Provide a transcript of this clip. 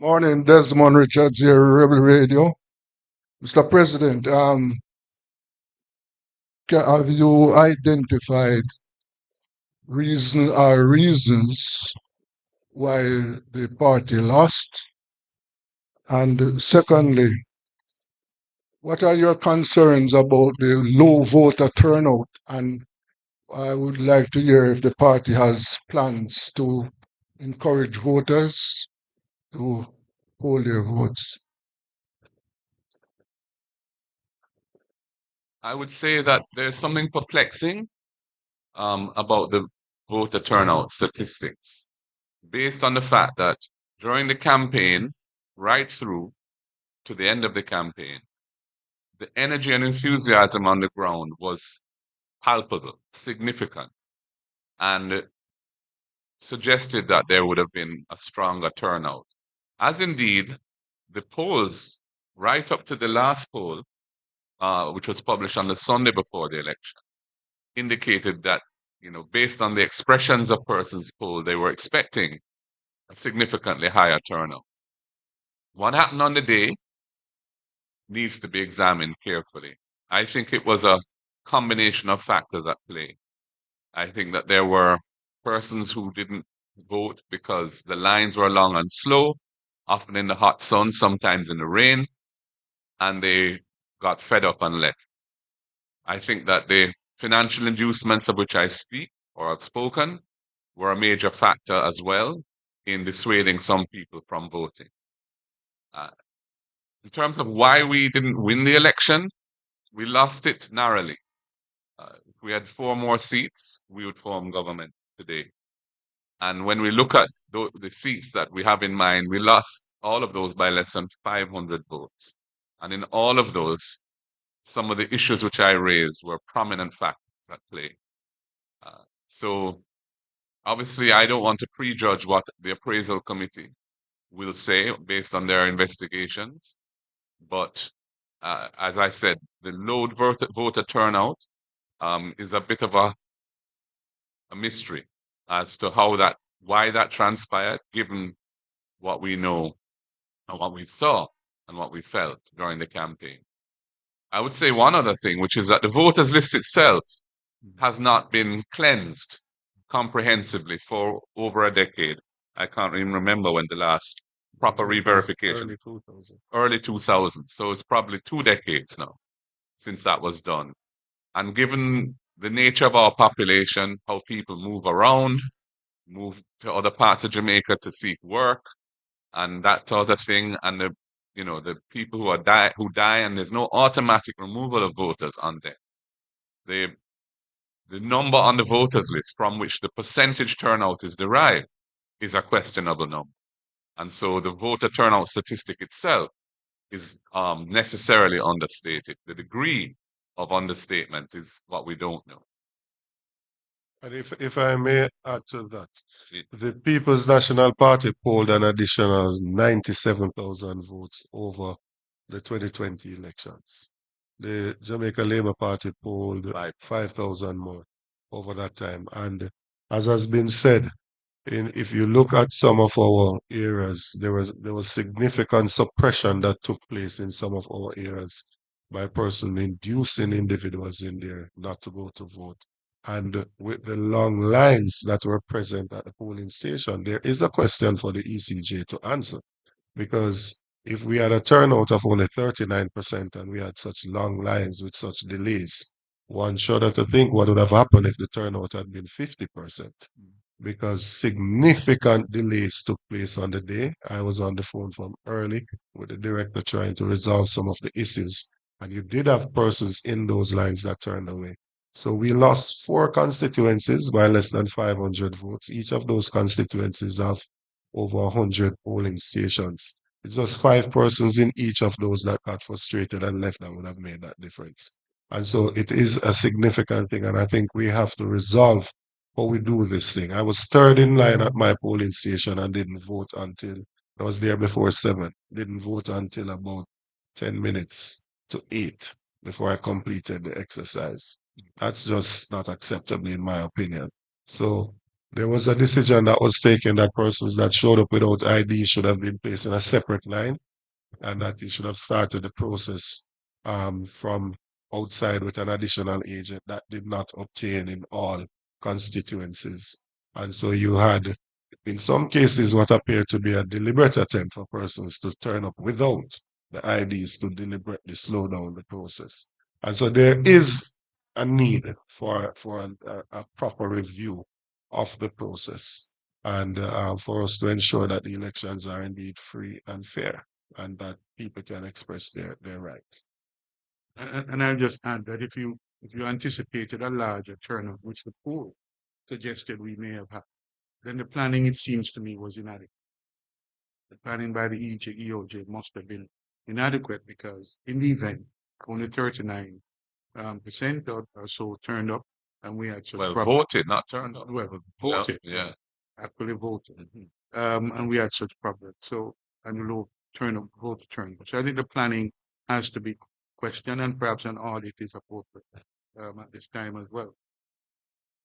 Morning, Desmond Richards here, Rebel Radio. Mr. President, have you identified reasons why the party lost? And secondly, what are your concerns about the low voter turnout? And I would like to hear if the party has plans to encourage voters to hold their votes. I would say that there's something perplexing about the voter turnout statistics, based on the fact that during the campaign, right through to the end of the campaign, the energy and enthusiasm on the ground was palpable, significant, and suggested that there would have been a stronger turnout. As indeed, the polls, right up to the last poll, which was published on the Sunday before the election, indicated that, based on the expressions of persons polled, they were expecting a significantly higher turnout. What happened on the day needs to be examined carefully. I think it was a combination of factors at play. I think that there were persons who didn't vote because the lines were long and slow, often in the hot sun, sometimes in the rain, and they got fed up and left. I think that the financial inducements of which I speak or have spoken were a major factor as well in dissuading some people from voting. Uh, in terms of why we didn't win the election, we lost it narrowly. If we had 4 more seats, we would form government today. And when we look at the seats that we have in mind, we lost all of those by less than 500 votes. And in all of those, some of the issues which I raised were prominent factors at play. So obviously, I don't want to prejudge what the appraisal committee will say based on their investigations. But as I said, the low voter turnout is a bit of a mystery as to why that transpired, given what we know and what we saw and what we felt during the campaign. I would say one other thing, which is that the voters list itself has not been cleansed comprehensively for over a decade. I can't even remember when the last proper re-verification. Early 2000. So it's probably 2 decades now since that was done. And given the nature of our population, how people move around, move to other parts of Jamaica to seek work, and that sort of thing, and the people who die, and there's no automatic removal of voters on there. The number on the voters list from which the percentage turnout is derived is a questionable number. And so the voter turnout statistic itself is necessarily understated. The degree of understatement is what we don't know. And if I may add to that, Yeah. the People's National Party polled an additional 97,000 votes over the 2020 elections. The Jamaica Labour Party polled 5,000 more over that time. And as has been said, if you look at some of our areas, there was significant suppression that took place in some of our areas by person inducing individuals in there not to go to vote. And with the long lines that were present at the polling station, there is a question for the ECJ to answer. Because if we had a turnout of only 39% and we had such long lines with such delays, one shudder to think what would have happened if the turnout had been 50%. Because significant delays took place on the day. I was on the phone from early with the director trying to resolve some of the issues. And you did have persons in those lines that turned away. So we lost 4 constituencies by less than 500 votes. Each of those constituencies have over 100 polling stations. It's just 5 persons in each of those that got frustrated and left that would have made that difference. And so it is a significant thing. And I think we have to resolve how we do this thing. I was third in line at my polling station and didn't vote until I was there before 7. Didn't vote until about 10 minutes to 8 before I completed the exercise. That's just not acceptable in my opinion. So There was a decision that was taken that persons that showed up without ID should have been placed in a separate line, and that you should have started the process from outside with an additional agent. That did not obtain in all constituencies. And so you had, in some cases, what appeared to be a deliberate attempt for persons to turn up without the IDs to deliberately slow down the process. And so there is a need for a proper review of the process, and for us to ensure that the elections are indeed free and fair, and that people can express their rights. And I'll just add that if you anticipated a larger turnout, which the poll suggested we may have had, then the planning, it seems to me, was inadequate. The planning by the EOJ must have been inadequate, because in the event, only 39% or so turned up, and we had such Well, problem. voted, not turned up. Well, Yeah, voted, yeah. actually voted, and we had such problems. So, and low turnout, vote turnout. So I think the planning has to be questioned, and perhaps an audit is appropriate at this time as well.